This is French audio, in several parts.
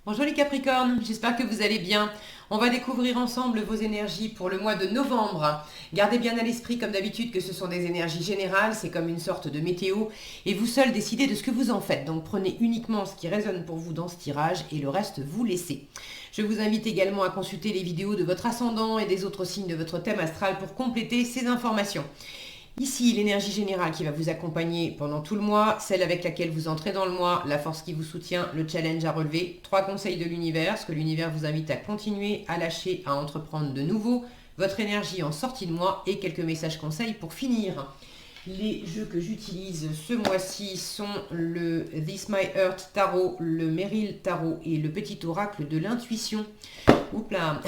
Bonjour les Capricornes, j'espère que vous allez bien. On va découvrir ensemble vos énergies pour le mois de novembre. Gardez bien à l'esprit comme d'habitude que ce sont des énergies générales, c'est comme une sorte de météo et vous seuls décidez de ce que vous en faites. Donc prenez uniquement ce qui résonne pour vous dans ce tirage et le reste vous laissez. Je vous invite également à consulter les vidéos de votre ascendant et des autres signes de votre thème astral pour compléter ces informations. Ici, l'énergie générale qui va vous accompagner pendant tout le mois, celle avec laquelle vous entrez dans le mois, la force qui vous soutient, le challenge à relever, 3 conseils de l'univers, ce que l'univers vous invite à continuer, à lâcher, à entreprendre de nouveau, votre énergie en sortie de mois et quelques messages conseils pour finir. Les jeux que j'utilise ce mois-ci sont le This My Earth Tarot, le Merrill Tarot et le Petit Oracle de l'Intuition. Oups là,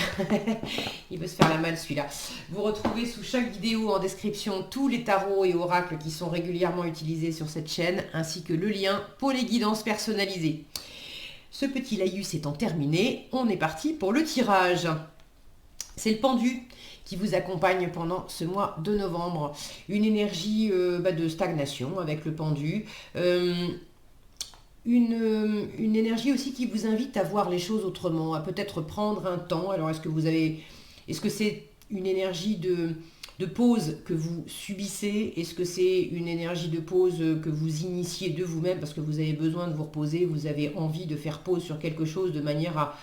il veut se faire la malle celui-là. Vous retrouvez sous chaque vidéo en description tous les tarots et oracles qui sont régulièrement utilisés sur cette chaîne, ainsi que le lien pour les guidances personnalisées. Ce petit laïus étant terminé, on est parti pour le tirage. C'est le pendu qui vous accompagne pendant ce mois de novembre. Une énergie de stagnation avec le pendu. Une énergie aussi qui vous invite à voir les choses autrement, à peut-être prendre un temps. Alors est-ce que c'est une énergie de pause que vous subissez? Est-ce que c'est une énergie de pause que vous initiez de vous-même parce que vous avez besoin de vous reposer, vous avez envie de faire pause sur quelque chose de manière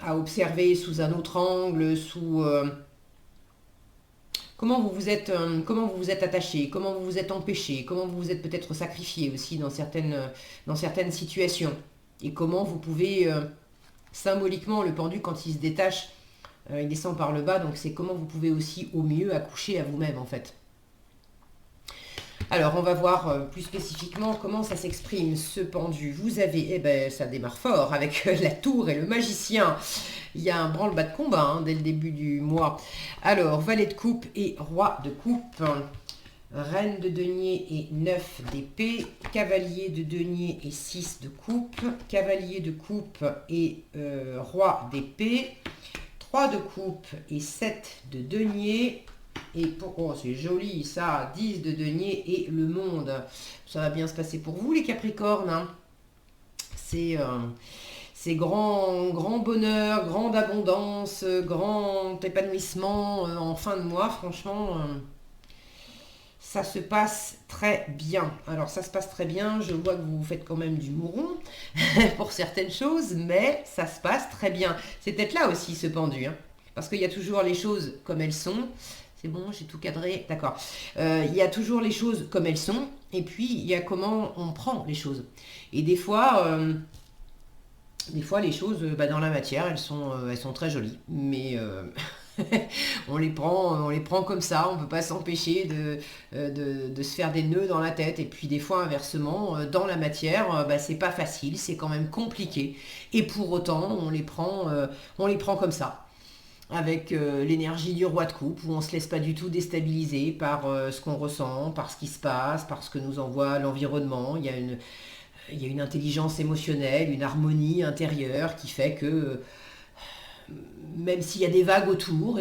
à observer sous un autre angle, comment vous vous êtes attaché, comment vous vous êtes empêché, comment vous vous êtes peut-être sacrifié aussi dans certaines situations. Et comment vous pouvez, symboliquement, le pendu, quand il se détache, il descend par le bas, donc c'est comment vous pouvez aussi au mieux accoucher à vous-même en fait. Alors, on va voir plus spécifiquement comment ça s'exprime, ce pendu. Vous avez, ça démarre fort avec la tour et le magicien. Il y a un branle-bas de combat dès le début du mois. Alors, valet de coupe et roi de coupe. Reine de denier et 9 d'épée. Cavalier de denier et 6 de coupe. Cavalier de coupe et roi d'épée. 3 de coupe et 7 de denier. Et oh, c'est joli ça, 10 de denier et le monde. Ça va bien se passer pour vous les Capricornes. C'est grand bonheur, grande abondance, grand épanouissement en fin de mois. Franchement, ça se passe très bien. Alors ça se passe très bien, je vois que vous faites quand même du mouron pour certaines choses, mais ça se passe très bien. C'est peut-être là aussi ce pendu, parce qu'il y a toujours les choses comme elles sont. C'est bon, j'ai tout cadré, d'accord. Il y a toujours les choses comme elles sont, et puis il y a comment on prend les choses. Et des fois les choses dans la matière, elles sont très jolies, mais on les prend comme ça, on ne peut pas s'empêcher de se faire des nœuds dans la tête. Et puis des fois, inversement, dans la matière, c'est pas facile, c'est quand même compliqué. Et pour autant, on les prend comme ça avec l'énergie du roi de coupe, où on ne se laisse pas du tout déstabiliser par ce qu'on ressent, par ce qui se passe, par ce que nous envoie l'environnement. Il y a une intelligence émotionnelle, une harmonie intérieure qui fait que même s'il y a des vagues autour,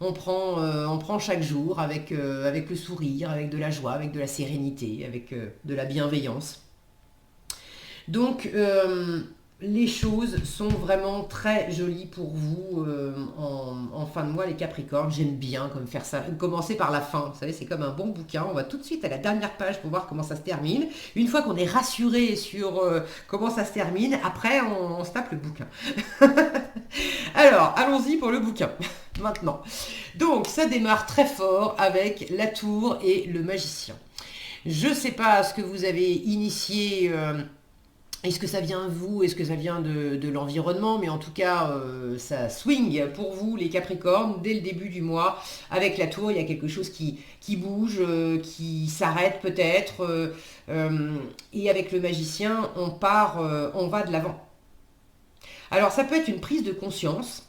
on prend chaque jour avec le sourire, avec de la joie, avec de la sérénité, avec de la bienveillance. Donc, les choses sont vraiment très jolies pour vous en fin de mois, les Capricornes. J'aime bien comme faire ça. Commencer par la fin, vous savez, c'est comme un bon bouquin. On va tout de suite à la dernière page pour voir comment ça se termine. Une fois qu'on est rassuré sur comment ça se termine, après, on se tape le bouquin. Alors, allons-y pour le bouquin, maintenant. Donc, ça démarre très fort avec la tour et le magicien. Je ne sais pas ce que vous avez initié... est-ce que ça vient de vous? Est-ce que ça vient de l'environnement? Mais en tout cas, ça swing pour vous, les Capricornes, dès le début du mois. Avec la tour, il y a quelque chose qui bouge, qui s'arrête peut-être. Et avec le magicien, on va de l'avant. Alors, ça peut être une prise de conscience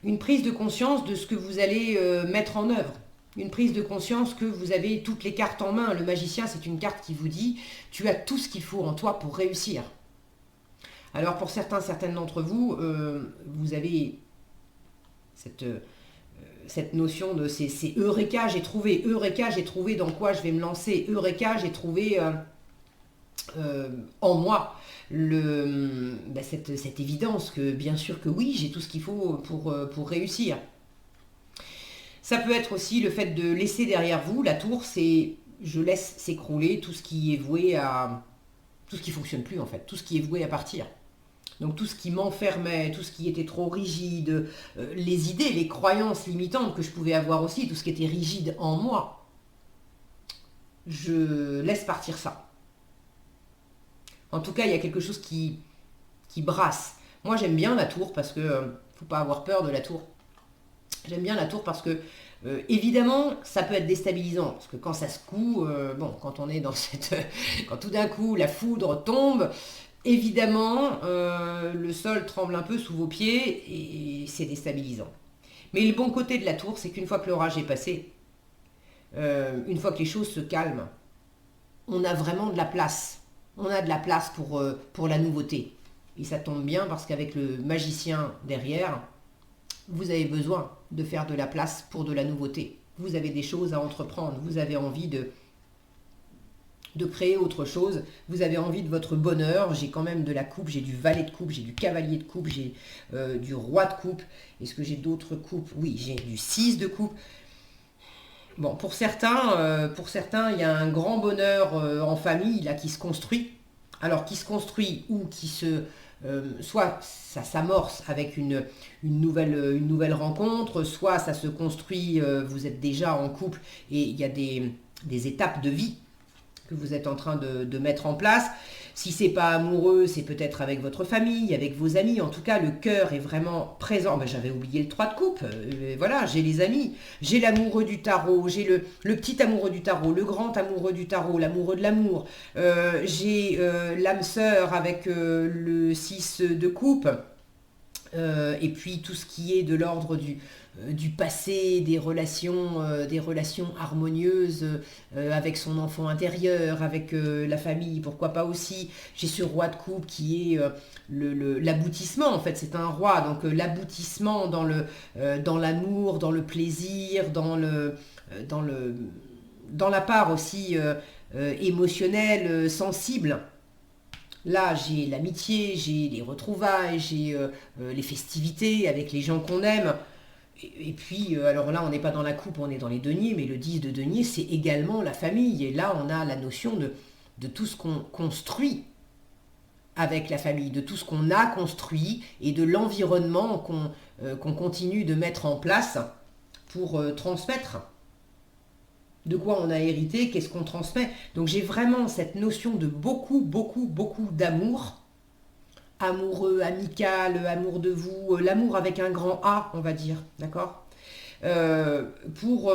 une prise de conscience de ce que vous allez mettre en œuvre. Une prise de conscience que vous avez toutes les cartes en main. Le magicien, c'est une carte qui vous dit « tu as tout ce qu'il faut en toi pour réussir ». Alors pour certaines d'entre vous, vous avez cette notion de c'est Eureka, j'ai trouvé dans quoi je vais me lancer, Eureka, j'ai trouvé en moi cette évidence que bien sûr que oui, j'ai tout ce qu'il faut pour réussir. Ça peut être aussi le fait de laisser derrière vous, la tour, c'est je laisse s'écrouler tout ce qui est voué à... tout ce qui fonctionne plus en fait, tout ce qui est voué à partir. Donc tout ce qui m'enfermait, tout ce qui était trop rigide, les idées, les croyances limitantes que je pouvais avoir aussi, tout ce qui était rigide en moi, je laisse partir ça. En tout cas, il y a quelque chose qui brasse. Moi, j'aime bien la tour parce que faut pas avoir peur de la tour. J'aime bien la tour parce que évidemment, ça peut être déstabilisant parce que quand ça secoue, bon, quand on est dans cette, quand tout d'un coup la foudre tombe, évidemment, le sol tremble un peu sous vos pieds et c'est déstabilisant. Mais le bon côté de la tour, c'est qu'une fois que l'orage est passé, une fois que les choses se calment, on a vraiment de la place. On a de la place pour la nouveauté. Et ça tombe bien parce qu'avec le magicien derrière, vous avez besoin de faire de la place pour de la nouveauté. Vous avez des choses à entreprendre. Vous avez envie de créer autre chose. Vous avez envie de votre bonheur. J'ai quand même de la coupe, j'ai du valet de coupe, j'ai du cavalier de coupe, j'ai du roi de coupe. Est-ce que j'ai d'autres coupes? Oui, j'ai du 6 de coupe. Bon, pour certains, il y a un grand bonheur en famille là qui se construit. Alors, qui se construit ou qui se... soit ça s'amorce avec une nouvelle rencontre, soit ça se construit, vous êtes déjà en couple et il y a des étapes de vie que vous êtes en train de mettre en place. Si c'est pas amoureux, c'est peut-être avec votre famille, avec vos amis. En tout cas, le cœur est vraiment présent. Ben, j'avais oublié le 3 de coupe. Voilà, j'ai les amis. J'ai l'amoureux du tarot, j'ai le petit amoureux du tarot, le grand amoureux du tarot, l'amoureux de l'amour. J'ai l'âme sœur avec le 6 de coupe. Et puis tout ce qui est de l'ordre du passé, des relations harmonieuses avec son enfant intérieur, avec la famille, pourquoi pas aussi. J'ai ce roi de coupe qui est l'aboutissement, en fait, c'est un roi, donc l'aboutissement dans l'amour, dans le plaisir, dans la part aussi émotionnelle, sensible. Là, j'ai l'amitié, j'ai les retrouvailles, j'ai les festivités avec les gens qu'on aime. Et puis, alors là, on n'est pas dans la coupe, on est dans les deniers, mais le 10 de denier, c'est également la famille. Et là, on a la notion de tout ce qu'on construit avec la famille, de tout ce qu'on a construit et de l'environnement qu'on continue de mettre en place pour transmettre. De quoi on a hérité, qu'est-ce qu'on transmet. Donc j'ai vraiment cette notion de beaucoup, beaucoup, beaucoup d'amour. Amoureux, amical, amour de vous, l'amour avec un grand A, on va dire, d'accord. Pour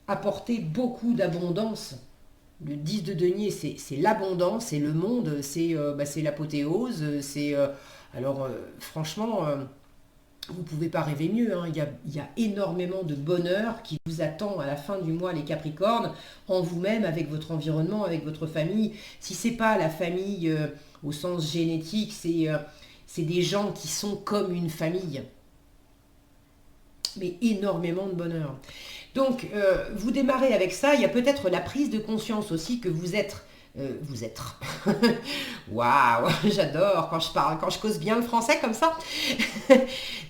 apporter beaucoup d'abondance. Le 10 de denier, c'est l'abondance, c'est le monde, c'est l'apothéose, alors franchement, vous ne pouvez pas rêver mieux, hein. Il y a énormément de bonheur qui vous attend à la fin du mois, les Capricornes, en vous-même, avec votre environnement, avec votre famille. Si c'est pas la famille au sens génétique, c'est des gens qui sont comme une famille. Mais énormément de bonheur. Donc, vous démarrez avec ça. Il y a peut-être la prise de conscience aussi que vous êtes... Waouh, j'adore quand je cause bien le français comme ça.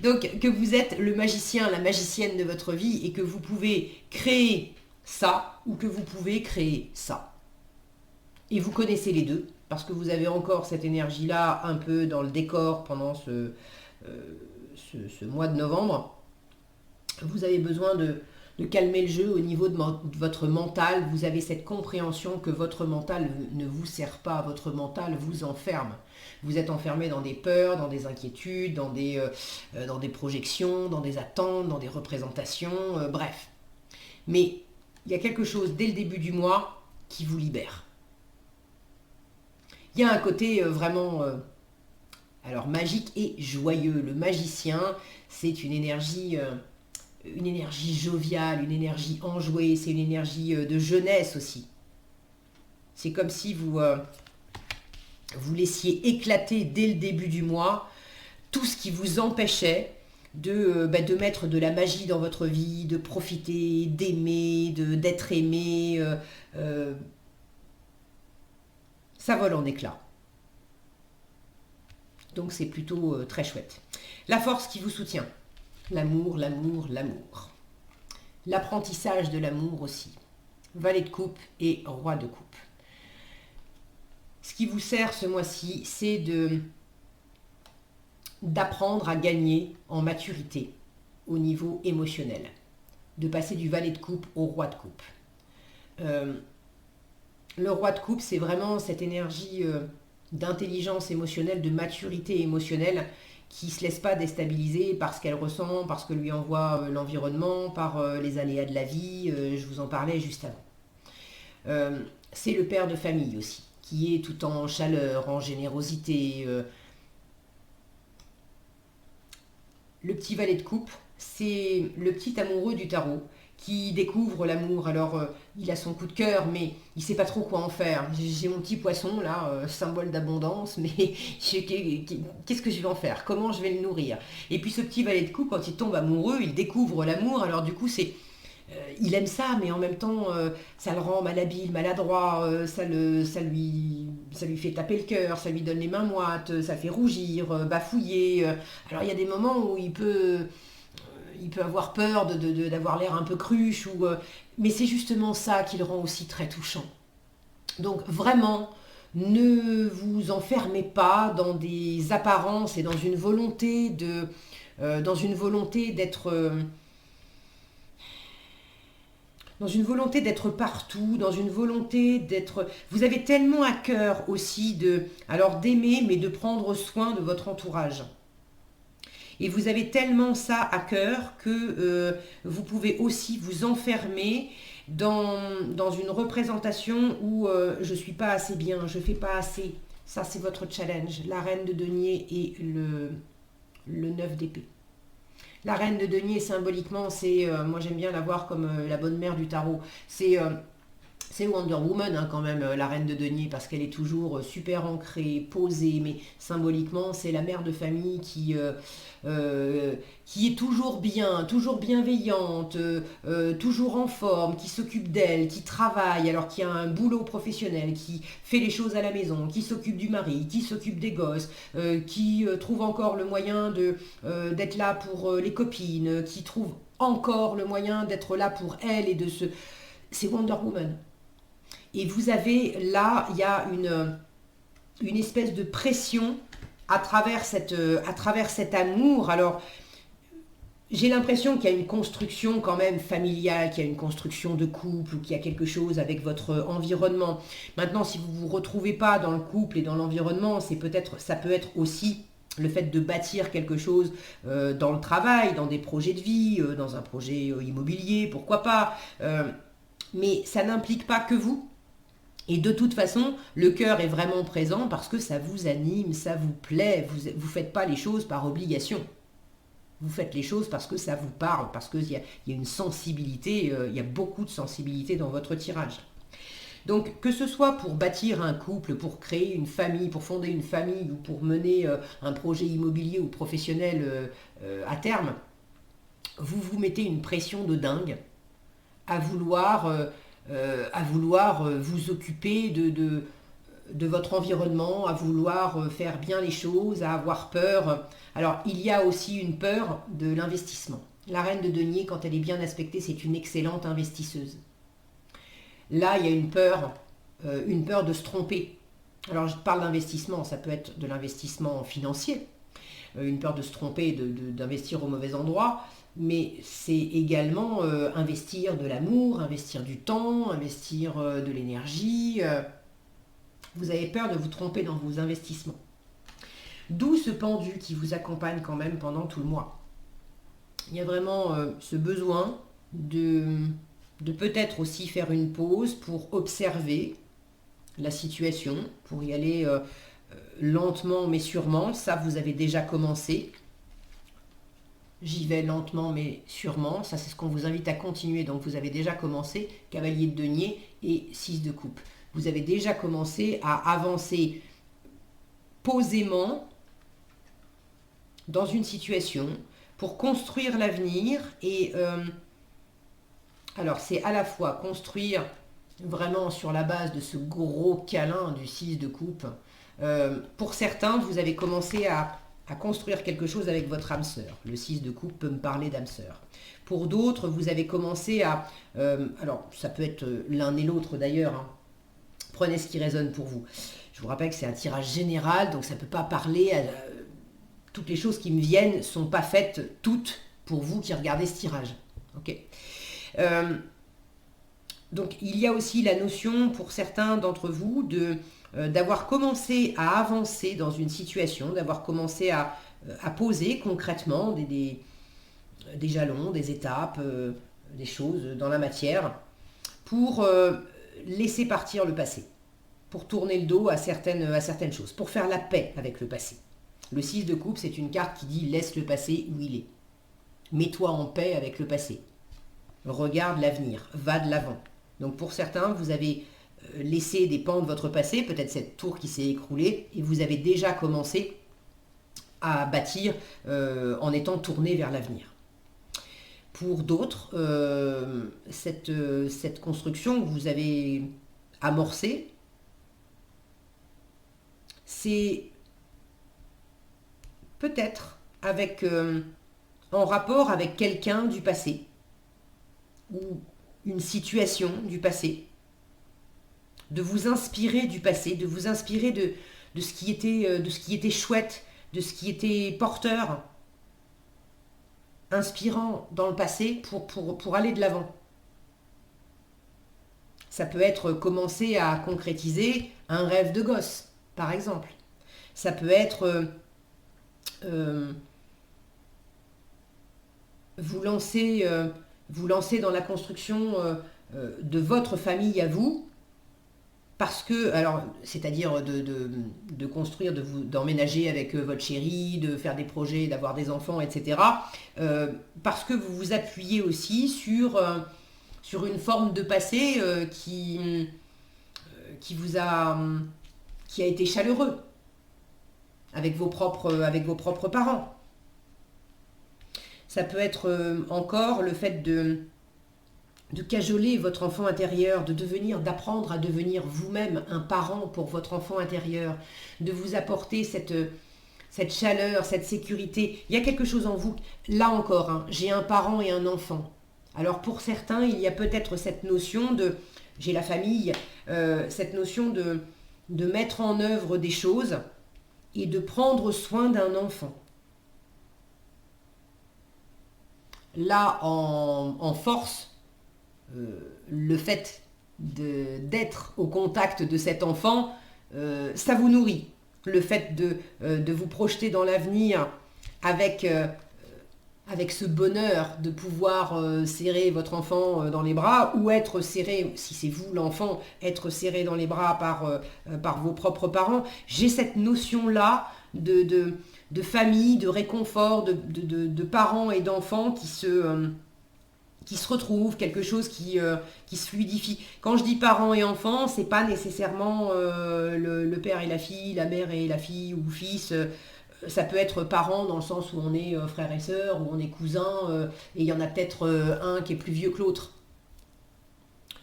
Donc, que vous êtes le magicien, la magicienne de votre vie et que vous pouvez créer ça ou que vous pouvez créer ça. Et vous connaissez les deux parce que vous avez encore cette énergie-là un peu dans le décor pendant ce mois de novembre. Vous avez besoin de calmer le jeu au niveau de votre mental. Vous avez cette compréhension que votre mental ne vous sert pas, votre mental vous enferme. Vous êtes enfermé dans des peurs, dans des inquiétudes, dans des projections, dans des attentes, dans des représentations, bref. Mais il y a quelque chose dès le début du mois qui vous libère. Il y a un côté vraiment alors magique et joyeux. Le magicien, c'est une énergie joviale, une énergie enjouée, c'est une énergie de jeunesse aussi. C'est comme si vous laissiez éclater dès le début du mois tout ce qui vous empêchait de mettre de la magie dans votre vie, de profiter, d'aimer, d'être aimé. ça vole en éclats. Donc c'est plutôt très chouette. La force qui vous soutient. L'amour, l'amour, l'amour. L'apprentissage de l'amour aussi. Valet de coupe et roi de coupe. Ce qui vous sert ce mois-ci, c'est d'apprendre à gagner en maturité au niveau émotionnel. De passer du valet de coupe au roi de coupe. Le roi de coupe, c'est vraiment cette énergie d'intelligence émotionnelle, de maturité émotionnelle qui ne se laisse pas déstabiliser par ce qu'elle ressent, par ce que lui envoie l'environnement, par les aléas de la vie. Je vous en parlais juste avant. C'est le père de famille aussi, qui est tout en chaleur, en générosité. Le petit valet de coupe, c'est le petit amoureux du tarot qui découvre l'amour. Alors, il a son coup de cœur, mais il ne sait pas trop quoi en faire. J'ai mon petit poisson, là, symbole d'abondance, mais qu'est-ce que je vais en faire? Comment je vais le nourrir? Et puis ce petit valet de coupe, quand il tombe amoureux, il découvre l'amour. Alors du coup, il aime ça, mais en même temps, ça le rend malhabile, maladroit, ça lui fait taper le cœur, ça lui donne les mains moites, ça fait rougir, bafouiller. Alors il y a des moments où il peut avoir peur d'avoir l'air un peu cruche, mais c'est justement ça qui le rend aussi très touchant. Donc vraiment, ne vous enfermez pas dans des apparences et dans une volonté d'être... dans une volonté d'être partout, dans une volonté d'être... Vous avez tellement à cœur aussi d'aimer, mais de prendre soin de votre entourage. Et vous avez tellement ça à cœur que vous pouvez aussi vous enfermer dans une représentation où je ne suis pas assez bien, je ne fais pas assez. Ça, c'est votre challenge. La reine de denier et le 9 d'épée. La reine de denier, symboliquement, c'est, moi j'aime bien la voir comme la bonne mère du tarot. C'est Wonder Woman hein, quand même, la reine de denier, parce qu'elle est toujours super ancrée, posée, mais symboliquement, c'est la mère de famille qui est toujours bien, toujours bienveillante, toujours en forme, qui s'occupe d'elle, qui travaille, alors qu'il y a un boulot professionnel, qui fait les choses à la maison, qui s'occupe du mari, qui s'occupe des gosses, qui trouve encore le moyen d'être là pour les copines, qui trouve encore le moyen d'être là pour elle et C'est Wonder Woman. Et vous avez là, il y a une espèce de pression à travers cet amour. Alors, j'ai l'impression qu'il y a une construction quand même familiale, qu'il y a une construction de couple, ou qu'il y a quelque chose avec votre environnement. Maintenant, si vous ne vous retrouvez pas dans le couple et dans l'environnement, ça peut être aussi le fait de bâtir quelque chose dans le travail, dans des projets de vie, dans un projet immobilier, pourquoi pas. Mais ça n'implique pas que vous. Et de toute façon, le cœur est vraiment présent parce que ça vous anime, ça vous plaît. Vous ne faites pas les choses par obligation. Vous faites les choses parce que ça vous parle, parce qu'il y a une sensibilité, il y a beaucoup de sensibilité dans votre tirage. Donc, que ce soit pour bâtir un couple, pour créer une famille, pour fonder une famille ou pour mener un projet immobilier ou professionnel à terme, vous vous mettez une pression de dingue à vouloir vous occuper de votre environnement, à vouloir faire bien les choses, à avoir peur. Alors, il y a aussi une peur de l'investissement. La reine de denier, quand elle est bien aspectée, c'est une excellente investisseuse. Là, il y a une peur de se tromper. Alors, je parle d'investissement, ça peut être de l'investissement financier, une peur de se tromper, d'investir au mauvais endroit, mais c'est également investir de l'amour, investir du temps, investir de l'énergie. Vous avez peur de vous tromper dans vos investissements. D'où ce pendu qui vous accompagne quand même pendant tout le mois. Il y a vraiment ce besoin de peut-être aussi faire une pause pour observer la situation, pour y aller lentement mais sûrement. Ça, vous avez déjà commencé. J'y vais lentement mais sûrement. Ça, c'est ce qu'on vous invite à continuer. Donc, vous avez déjà commencé. Cavalier de denier et 6 de coupe. Vous avez déjà commencé à avancer posément dans une situation pour construire l'avenir. Et alors, c'est à la fois construire vraiment sur la base de ce gros câlin du 6 de coupe. Pour certains, vous avez commencé à construire quelque chose avec votre âme sœur. Le 6 de coupe peut me parler d'âme sœur. Pour d'autres, vous avez commencé à... alors, ça peut être l'un et l'autre d'ailleurs. Hein. Prenez ce qui résonne pour vous. Je vous rappelle que c'est un tirage général, donc ça ne peut pas parler à... toutes les choses qui me viennent ne sont pas faites toutes pour vous qui regardez ce tirage. Ok. Donc, il y a aussi la notion pour certains d'entre vous d'avoir commencé à avancer dans une situation, d'avoir commencé à poser concrètement des jalons, des étapes, des choses dans la matière pour laisser partir le passé, pour tourner le dos à certaines choses, pour faire la paix avec le passé. Le 6 de coupe, c'est une carte qui dit « laisse le passé où il est ». Mets-toi en paix avec le passé. Regarde l'avenir, va de l'avant. Donc pour certains, vous avez laissé des pans de votre passé, peut-être cette tour qui s'est écroulée, et vous avez déjà commencé à bâtir en étant tourné vers l'avenir. Pour d'autres, cette construction que vous avez amorcée, c'est peut-être en rapport avec quelqu'un du passé ou une situation du passé, de vous inspirer du passé, de vous inspirer de ce qui était chouette, de ce qui était porteur, inspirant dans le passé pour aller de l'avant. Ça peut être commencer à concrétiser un rêve de gosse, par exemple. Ça peut être vous lancer dans la construction de votre famille à vous, parce que, alors, c'est-à-dire de construire, d'emménager avec votre chéri, de faire des projets, d'avoir des enfants, etc. Parce que vous vous appuyez aussi sur une forme de passé qui a été chaleureux avec vos propres parents. Ça peut être encore le fait de cajoler votre enfant intérieur, d'apprendre à devenir vous-même un parent pour votre enfant intérieur, de vous apporter cette chaleur, cette sécurité. Il y a quelque chose en vous, là encore, hein, j'ai un parent et un enfant. Alors pour certains, il y a peut-être cette notion j'ai la famille, cette notion de mettre en œuvre des choses et de prendre soin d'un enfant. Là, en force, le fait d'être au contact de cet enfant, ça vous nourrit. Le fait de vous projeter dans l'avenir avec ce bonheur de pouvoir serrer votre enfant dans les bras ou être serré, si c'est vous l'enfant, être serré dans les bras par vos propres parents. J'ai cette notion-là de famille, de réconfort, de parents et d'enfants qui se retrouvent, quelque chose qui se fluidifie. Quand je dis parents et enfants, c'est pas nécessairement le père et la fille, la mère et la fille ou fils. Ça peut être parents dans le sens où on est frères et sœurs, où on est cousins, et il y en a peut-être un qui est plus vieux que l'autre.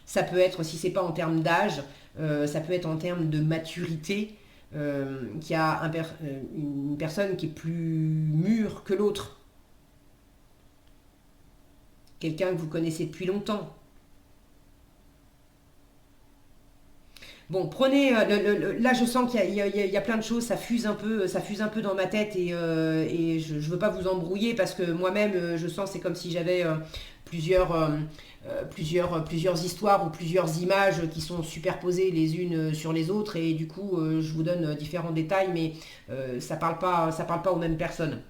Ça peut être, si c'est pas en termes d'âge, ça peut être en termes de maturité, qu'il y a une personne qui est plus mûre que l'autre. Quelqu'un que vous connaissez depuis longtemps. Bon, prenez, là je sens qu'il y a plein de choses, ça fuse un peu dans ma tête et je ne veux pas vous embrouiller parce que moi-même je sens c'est comme si j'avais plusieurs histoires ou plusieurs images qui sont superposées les unes sur les autres et du coup je vous donne différents détails mais ça parle pas aux mêmes personnes.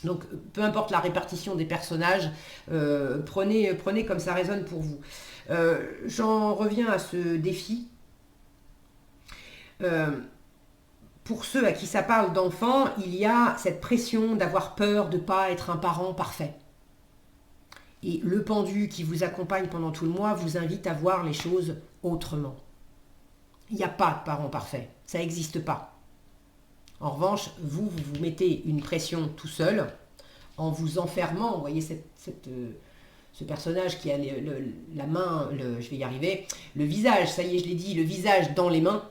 Donc peu importe la répartition des personnages, prenez comme ça résonne pour vous. J'en reviens à ce défi. Pour ceux à qui ça parle d'enfants, il y a cette pression d'avoir peur de ne pas être un parent parfait. Et le pendu qui vous accompagne pendant tout le mois vous invite à voir les choses autrement. Il n'y a pas de parent parfait, ça n'existe pas. En revanche, vous mettez une pression tout seul en vous enfermant, vous voyez ce personnage qui a la main, je vais y arriver, le visage, ça y est, je l'ai dit, le visage dans les mains.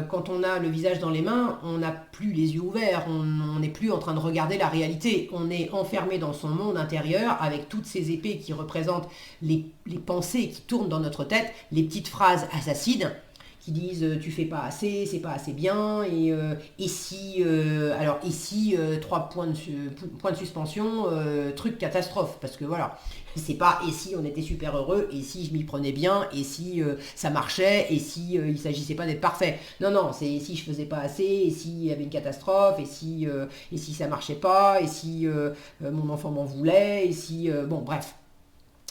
Quand on a le visage dans les mains, on n'a plus les yeux ouverts, on n'est plus en train de regarder la réalité. On est enfermé dans son monde intérieur avec toutes ces épées qui représentent les pensées qui tournent dans notre tête, les petites phrases assassines qui disent tu fais pas assez, c'est pas assez bien, et si, alors ici, 3 points de suspension, truc catastrophe, parce que voilà, c'est pas et si on était super heureux, et si je m'y prenais bien, et si ça marchait, et si il s'agissait pas d'être parfait. Non, non, c'est et si je faisais pas assez, et s'il y avait une catastrophe, et si ça marchait pas, et si mon enfant m'en voulait, et si, bon, bref.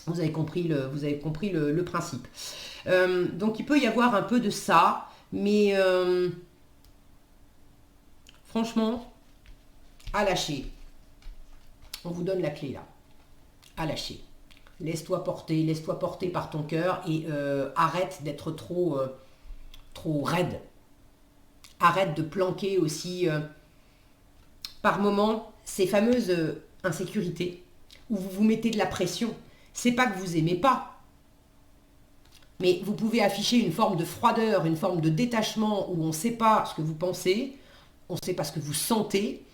Vous avez compris le principe. Donc il peut y avoir un peu de ça, mais franchement, à lâcher. On vous donne la clé là. À lâcher. Laisse-toi porter par ton cœur et arrête d'être trop raide. Arrête de planquer aussi par moment ces fameuses insécurités où vous vous mettez de la pression. C'est pas que vous aimez pas, mais vous pouvez afficher une forme de froideur, une forme de détachement où on ne sait pas ce que vous pensez, on ne sait pas ce que vous sentez,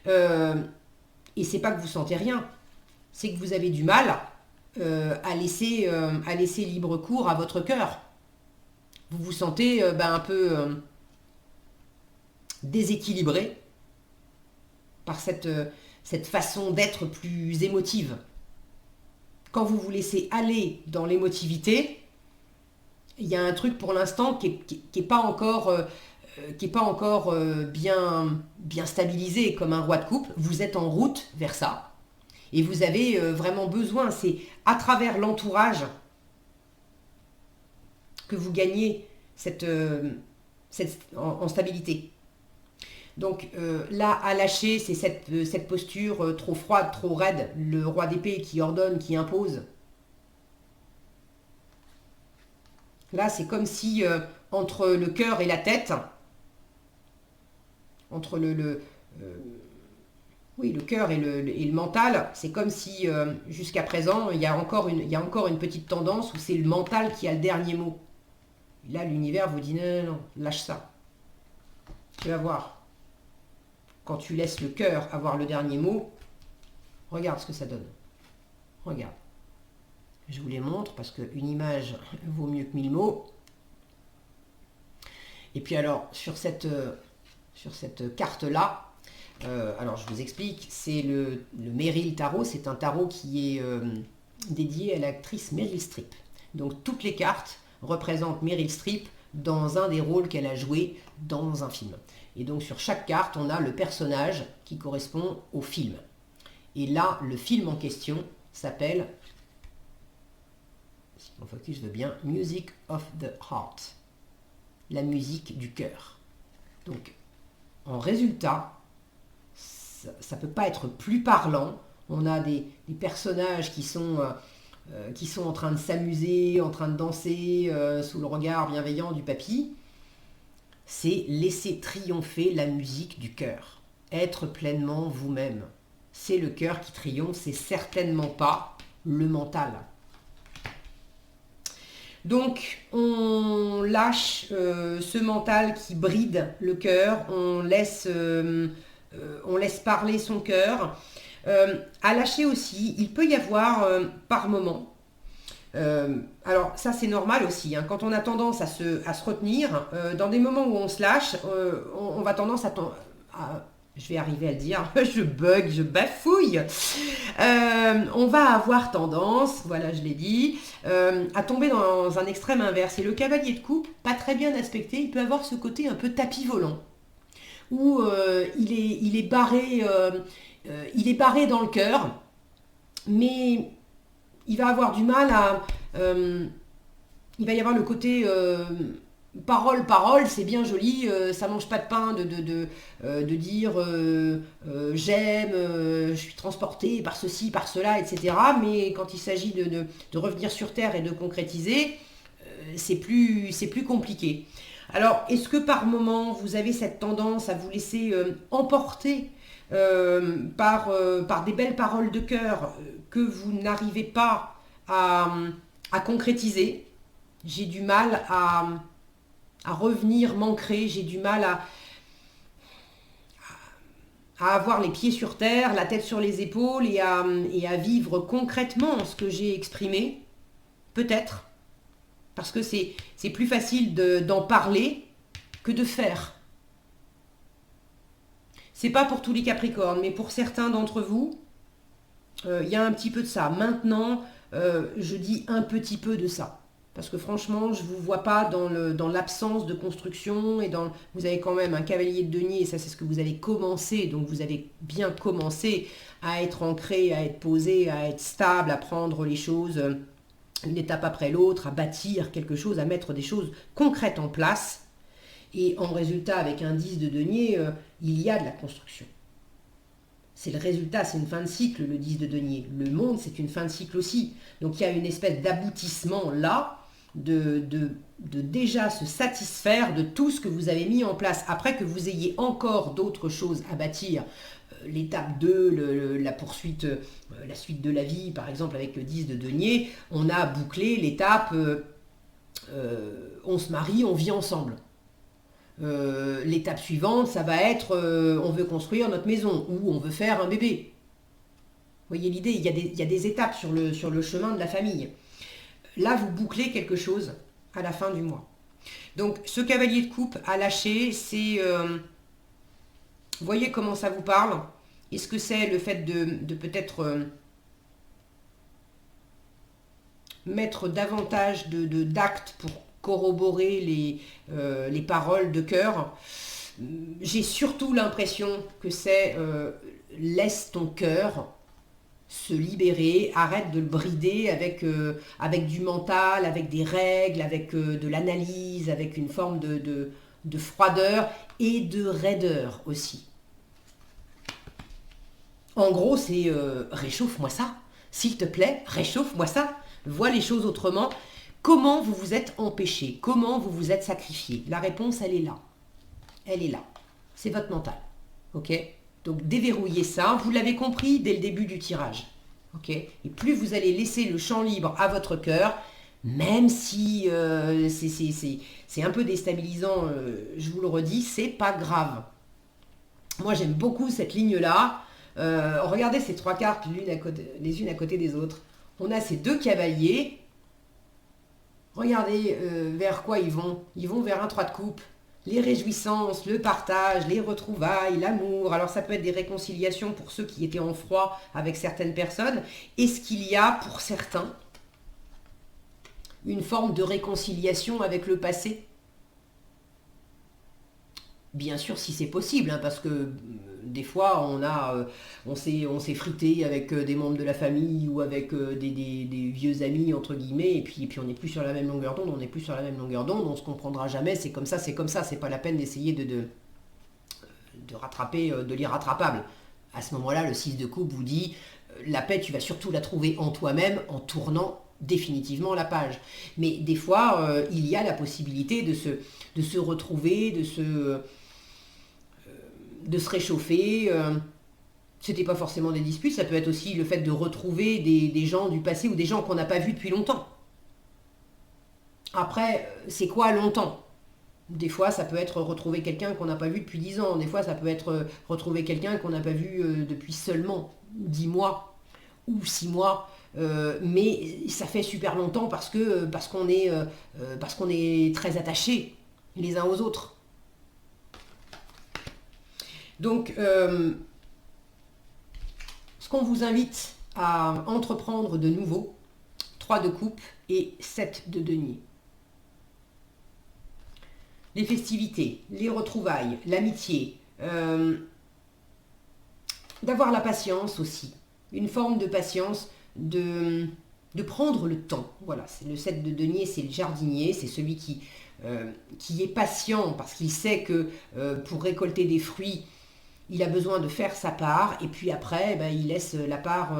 et c'est pas que vous sentez rien, c'est que vous avez du mal à laisser libre cours à votre cœur. Vous vous sentez un peu déséquilibré par cette façon d'être plus émotive. Quand vous vous laissez aller dans l'émotivité, il y a un truc pour l'instant qui n'est pas encore, bien stabilisé comme un roi de coupe. Vous êtes en route vers ça. Et vous avez vraiment besoin, c'est à travers l'entourage que vous gagnez en stabilité. Donc là, à lâcher, c'est cette posture trop froide, trop raide, le roi d'épée qui ordonne, qui impose. Là, c'est comme si entre le cœur et la tête, entre le cœur et le mental, c'est comme si jusqu'à présent, il y a encore une petite tendance où c'est le mental qui a le dernier mot. Et là, l'univers vous dit non, non, non, lâche ça. Tu vas voir. Quand tu laisses le cœur avoir le dernier mot, regarde ce que ça donne. Regarde. Je vous les montre parce qu'une image vaut mieux que 1000 mots. Et puis alors, sur cette carte-là, alors je vous explique, c'est le Meryl Tarot, c'est un tarot qui est dédié à l'actrice Meryl Streep. Donc toutes les cartes représentent Meryl Streep dans un des rôles qu'elle a joué dans un film. Et donc sur chaque carte, on a le personnage qui correspond au film. Et là, le film en question s'appelle, si mon focus veut bien, Music of the Heart. La musique du cœur. Donc, en résultat, ça ne peut pas être plus parlant. On a des personnages qui sont en train de s'amuser, en train de danser, sous le regard bienveillant du papy. C'est laisser triompher la musique du cœur. Être pleinement vous-même. C'est le cœur qui triomphe, c'est certainement pas le mental. Donc, on lâche ce mental qui bride le cœur, on laisse parler son cœur. À lâcher aussi, il peut y avoir par moment, alors ça c'est normal aussi, hein, quand on a tendance à se retenir, dans des moments où on se lâche, on va tendance je vais arriver à le dire, je bug, je bafouille. On va avoir tendance, voilà je l'ai dit, à tomber dans un extrême inverse. Et le cavalier de coupe, pas très bien aspecté, il peut avoir ce côté un peu tapis volant, où il est barré dans le cœur, mais il va avoir du mal à... il va y avoir le côté... parole, c'est bien joli, ça mange pas de pain de dire j'aime, je suis transporté par ceci, par cela, etc. Mais quand il s'agit de revenir sur Terre et de concrétiser, c'est plus compliqué. Alors, est-ce que par moment, vous avez cette tendance à vous laisser emporter par des belles paroles de cœur que vous n'arrivez pas à concrétiser, j'ai du mal à revenir m'ancrer, j'ai du mal à avoir les pieds sur terre, la tête sur les épaules et à vivre concrètement ce que j'ai exprimé, peut-être, parce que c'est plus facile d'en parler que de faire. C'est pas pour tous les Capricornes, mais pour certains d'entre vous, il y a un petit peu de ça. Maintenant, je dis un petit peu de ça. Parce que franchement, je ne vous vois pas dans l'absence de construction et vous avez quand même un cavalier de denier et ça c'est ce que vous avez commencé, donc vous avez bien commencé à être ancré, à être posé, à être stable, à prendre les choses une étape après l'autre, à bâtir quelque chose, à mettre des choses concrètes en place. Et en résultat, avec un 10 de denier, il y a de la construction. C'est le résultat, c'est une fin de cycle, le 10 de denier. Le monde, c'est une fin de cycle aussi. Donc il y a une espèce d'aboutissement là, de déjà se satisfaire de tout ce que vous avez mis en place. Après que vous ayez encore d'autres choses à bâtir, l'étape 2, la poursuite, la suite de la vie, par exemple avec le 10 de denier, on a bouclé l'étape on se marie, on vit ensemble. L'étape suivante, ça va être on veut construire notre maison ou on veut faire un bébé. Vous voyez l'idée, il y a des étapes sur le chemin de la famille. Là, vous bouclez quelque chose à la fin du mois. Donc, ce cavalier de coupe à lâcher, c'est... vous voyez comment ça vous parle? Est-ce que c'est le fait de peut-être mettre davantage d'actes pour corroborer les paroles de cœur? J'ai surtout l'impression que c'est laisse ton cœur se libérer, arrête de le brider avec du mental, avec des règles, avec de l'analyse, avec une forme de froideur et de raideur aussi. En gros, c'est réchauffe-moi ça, s'il te plaît, réchauffe-moi ça, vois les choses autrement. Comment vous vous êtes empêché? Comment vous vous êtes sacrifié? La réponse, elle est là. Elle est là. C'est votre mental. Ok? Donc déverrouillez ça. Vous l'avez compris dès le début du tirage. Ok? Et plus vous allez laisser le champ libre à votre cœur, même si c'est un peu déstabilisant, je vous le redis, c'est pas grave. Moi, j'aime beaucoup cette ligne-là. Regardez ces trois cartes les unes à côté des autres. On a ces deux cavaliers. Regardez vers quoi ils vont. Ils vont vers un 3 de coupe. Les réjouissances, le partage, les retrouvailles, l'amour. Alors ça peut être des réconciliations pour ceux qui étaient en froid avec certaines personnes. Est-ce qu'il y a pour certains une forme de réconciliation avec le passé? Bien sûr, si c'est possible, hein, parce que des fois, on s'est frité avec des membres de la famille ou avec des vieux amis, entre guillemets, et puis on n'est plus sur la même longueur d'onde, on se comprendra jamais, c'est comme ça, c'est pas la peine d'essayer de rattraper de l'irrattrapable. À ce moment-là, le 6 de coupe vous dit, la paix, tu vas surtout la trouver en toi-même, en tournant définitivement la page. Mais des fois, il y a la possibilité de se retrouver, de se réchauffer. C'était pas forcément des disputes, ça peut être aussi le fait de retrouver des gens du passé ou des gens qu'on n'a pas vus depuis longtemps. Après, c'est quoi longtemps? Des fois, ça peut être retrouver quelqu'un qu'on n'a pas vu depuis 10 ans. Des fois, ça peut être retrouver quelqu'un qu'on n'a pas vu depuis seulement 10 mois ou 6 mois. Mais ça fait super longtemps parce qu'on est très attachés les uns aux autres. Donc, ce qu'on vous invite à entreprendre de nouveau, 3 de coupe et 7 de denier. Les festivités, les retrouvailles, l'amitié, d'avoir la patience aussi, une forme de patience, de prendre le temps. Voilà, c'est le 7 de denier, c'est le jardinier, c'est celui qui est patient parce qu'il sait que pour récolter des fruits, il a besoin de faire sa part et puis après, il laisse la part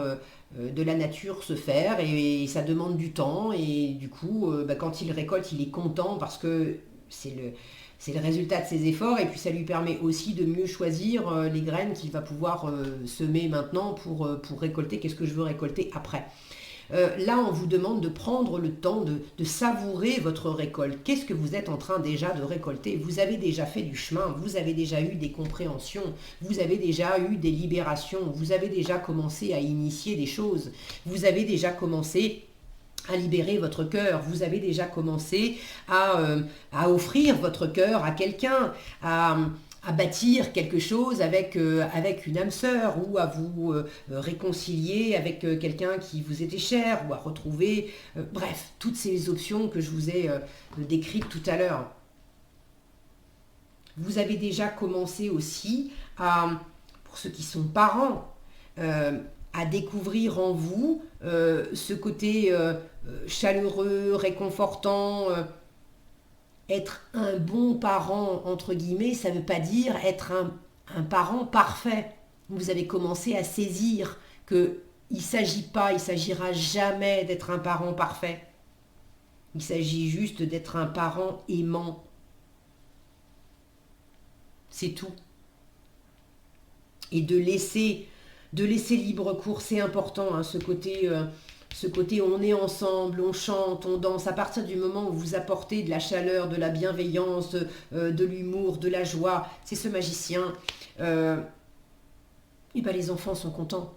de la nature se faire et ça demande du temps et du coup, quand il récolte, il est content parce que c'est le résultat de ses efforts et puis ça lui permet aussi de mieux choisir les graines qu'il va pouvoir semer maintenant pour récolter qu'est-ce que je veux récolter après. Là, on vous demande de prendre le temps de savourer votre récolte. Qu'est-ce que vous êtes en train déjà de récolter? Vous avez déjà fait du chemin, vous avez déjà eu des compréhensions, vous avez déjà eu des libérations, vous avez déjà commencé à initier des choses, vous avez déjà commencé à libérer votre cœur, vous avez déjà commencé à offrir votre cœur à quelqu'un, à bâtir quelque chose avec une âme sœur, ou à vous réconcilier avec quelqu'un qui vous était cher, ou à retrouver, bref, toutes ces options que je vous ai décrites tout à l'heure. Vous avez déjà commencé aussi pour ceux qui sont parents, à découvrir en vous ce côté chaleureux, réconfortant. Être un bon parent, entre guillemets, ça ne veut pas dire être un parent parfait. Vous avez commencé à saisir qu'il ne s'agira jamais d'être un parent parfait. Il s'agit juste d'être un parent aimant. C'est tout. Et de laisser libre cours, c'est important, hein, ce côté on est ensemble, on chante, on danse. À partir du moment où vous apportez de la chaleur, de la bienveillance, de l'humour, de la joie, c'est ce magicien, et ben les enfants sont contents.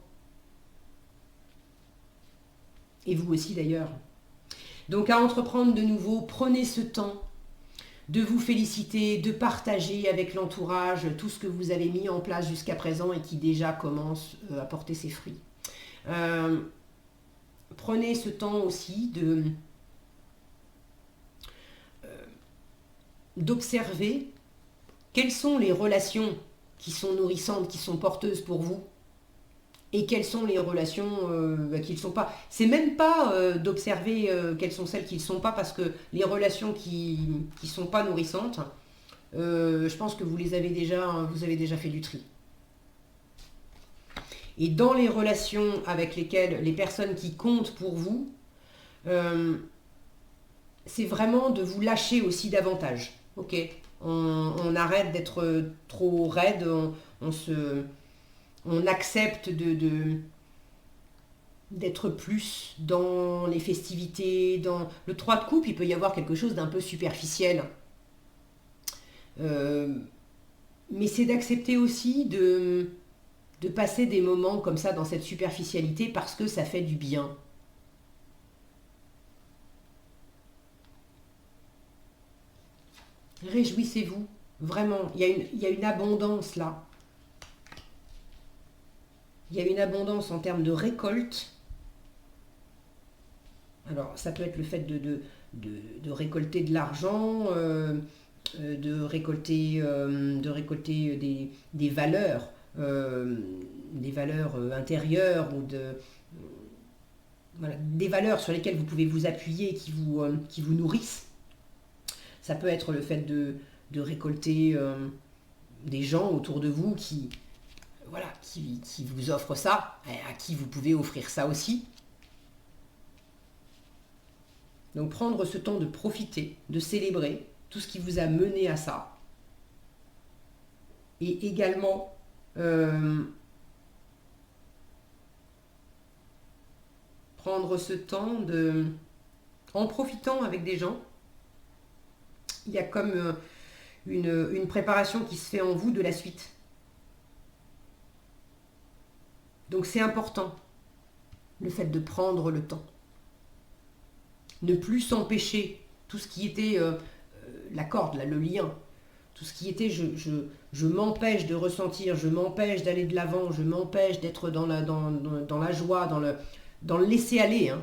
Et vous aussi d'ailleurs. Donc à entreprendre de nouveau, prenez ce temps de vous féliciter, de partager avec l'entourage tout ce que vous avez mis en place jusqu'à présent et qui déjà commence à porter ses fruits. Prenez ce temps aussi d'observer quelles sont les relations qui sont nourrissantes, qui sont porteuses pour vous, et quelles sont les relations qui ne le sont pas. C'est même pas d'observer quelles sont celles qui ne le sont pas, parce que les relations qui ne sont pas nourrissantes, je pense que vous avez déjà fait du tri. Et dans les relations avec les personnes qui comptent pour vous, c'est vraiment de vous lâcher aussi davantage. Ok, on arrête d'être trop raide, on accepte d'être plus dans les festivités, dans le 3 de coupe, il peut y avoir quelque chose d'un peu superficiel. Mais c'est d'accepter aussi de passer des moments comme ça dans cette superficialité, parce que ça fait du bien. Réjouissez-vous, vraiment, il y a une abondance là. Il y a une abondance en termes de récolte. Alors, ça peut être le fait de récolter de l'argent, de récolter des valeurs intérieures, ou des valeurs sur lesquelles vous pouvez vous appuyer, qui vous nourrissent. Ça peut être le fait de récolter des gens autour de vous qui vous offrent ça, à qui vous pouvez offrir ça aussi. Donc prendre ce temps de profiter, de célébrer tout ce qui vous a mené à ça. Et également prendre ce temps en profitant avec des gens. Il y a comme une préparation qui se fait en vous de la suite. Donc c'est important, le fait de prendre le temps. Ne plus s'empêcher, tout ce qui était la corde, là, le lien, tout ce qui était je m'empêche de ressentir, je m'empêche d'aller de l'avant, je m'empêche d'être dans la joie, dans le laisser-aller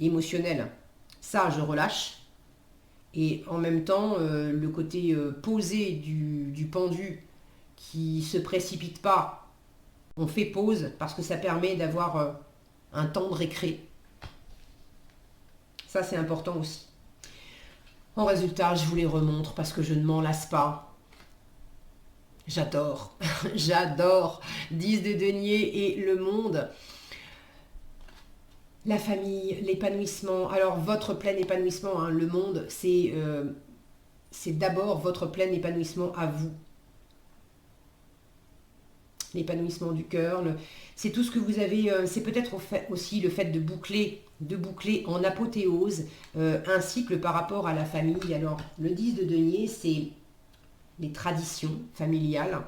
émotionnel. Ça, je relâche. Et en même temps, le côté posé du pendu qui ne se précipite pas, on fait pause parce que ça permet d'avoir un temps de récré. Ça, c'est important aussi. En résultat, je vous les remontre parce que je ne m'en lasse pas. J'adore, j'adore 10 de denier et le monde. La famille, l'épanouissement. Alors, votre plein épanouissement, le monde, c'est d'abord votre plein épanouissement à vous. l'épanouissement du cœur, c'est tout ce que vous avez, c'est peut-être aussi le fait de boucler en apothéose un cycle par rapport à la famille. Alors, le 10 de denier, c'est les traditions familiales,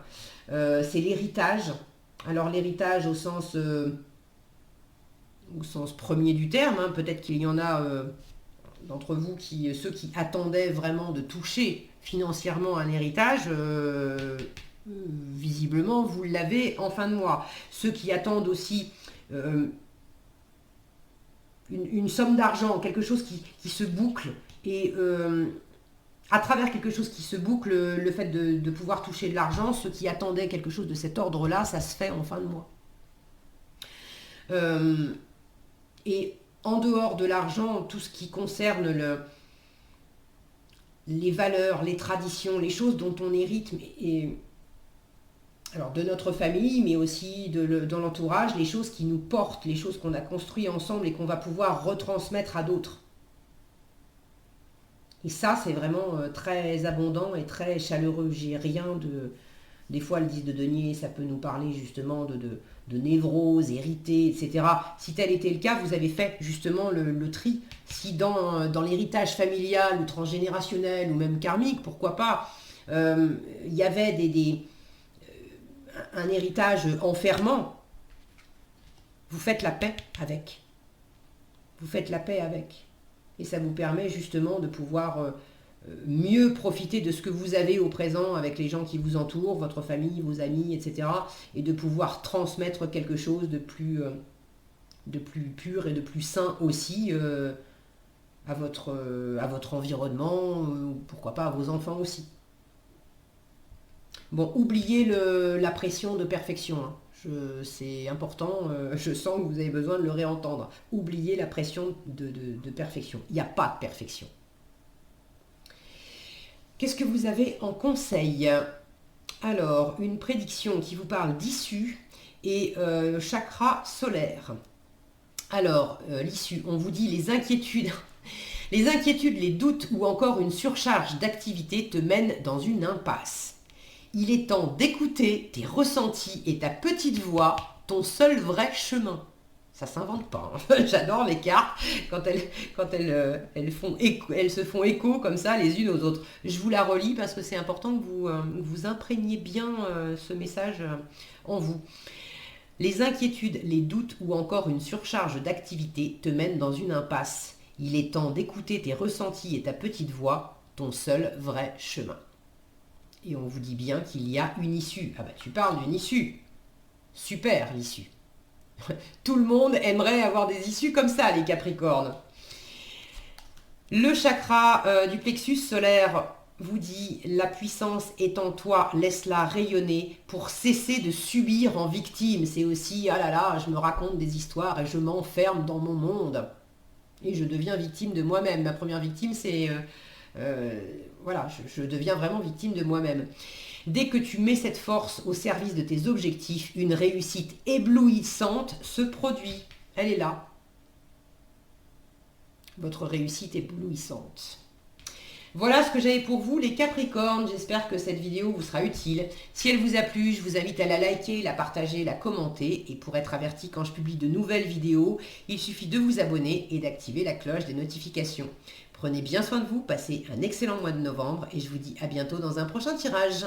c'est l'héritage. Alors, l'héritage au sens premier du terme, hein, peut-être qu'il y en a d'entre vous, ceux qui attendaient vraiment de toucher financièrement un héritage, visiblement vous l'avez en fin de mois. Ceux qui attendent aussi une somme d'argent, quelque chose qui se boucle, et à travers quelque chose qui se boucle, le fait de pouvoir toucher de l'argent, ceux qui attendaient quelque chose de cet ordre-là, ça se fait en fin de mois. Et en dehors de l'argent, tout ce qui concerne les valeurs, les traditions, les choses dont on hérite, alors de notre famille, mais aussi dans l'entourage, les choses qui nous portent, les choses qu'on a construites ensemble et qu'on va pouvoir retransmettre à d'autres. Et ça, c'est vraiment très abondant et très chaleureux. J'ai rien de... Des fois, le 10 de denier, ça peut nous parler justement de névrose, héritée, etc. Si tel était le cas, vous avez fait justement le tri. Si dans l'héritage familial ou transgénérationnel ou même karmique, pourquoi pas, il y avait un héritage enfermant, vous faites la paix avec. Vous faites la paix avec. Et ça vous permet justement de pouvoir mieux profiter de ce que vous avez au présent avec les gens qui vous entourent, votre famille, vos amis, etc. Et de pouvoir transmettre quelque chose de plus pur et de plus sain aussi à votre environnement, pourquoi pas à vos enfants aussi. Bon, oubliez la pression de perfection. Hein. C'est important, je sens que vous avez besoin de le réentendre. Oubliez la pression de perfection. Il n'y a pas de perfection. Qu'est-ce que vous avez en conseil? Alors, une prédiction qui vous parle d'issue et chakra solaire. Alors, l'issue, on vous dit les inquiétudes. Les inquiétudes, les doutes ou encore une surcharge d'activité te mènent dans une impasse. Il est temps d'écouter tes ressentis et ta petite voix, ton seul vrai chemin. Ça s'invente pas. Hein. J'adore les cartes quand elles se font écho comme ça les unes aux autres. Je vous la relis parce que c'est important que vous imprégniez bien ce message en vous. Les inquiétudes, les doutes ou encore une surcharge d'activité te mènent dans une impasse. Il est temps d'écouter tes ressentis et ta petite voix, ton seul vrai chemin. Et on vous dit bien qu'il y a une issue. Ah bah tu parles d'une issue. Super l'issue. Tout le monde aimerait avoir des issues comme ça, les Capricornes. Le chakra du plexus solaire vous dit « La puissance est en toi, laisse-la rayonner pour cesser de subir en victime. » C'est aussi « Ah là là, je me raconte des histoires et je m'enferme dans mon monde. Et je deviens victime de moi-même. » Ma première victime, c'est... voilà, je deviens vraiment victime de moi-même. Dès que tu mets cette force au service de tes objectifs, une réussite éblouissante se produit. Elle est là. Votre réussite éblouissante. Voilà ce que j'avais pour vous les Capricornes. J'espère que cette vidéo vous sera utile. Si elle vous a plu, je vous invite à la liker, la partager, la commenter. Et pour être averti quand je publie de nouvelles vidéos, il suffit de vous abonner et d'activer la cloche des notifications. Prenez bien soin de vous, passez un excellent mois de novembre et je vous dis à bientôt dans un prochain tirage.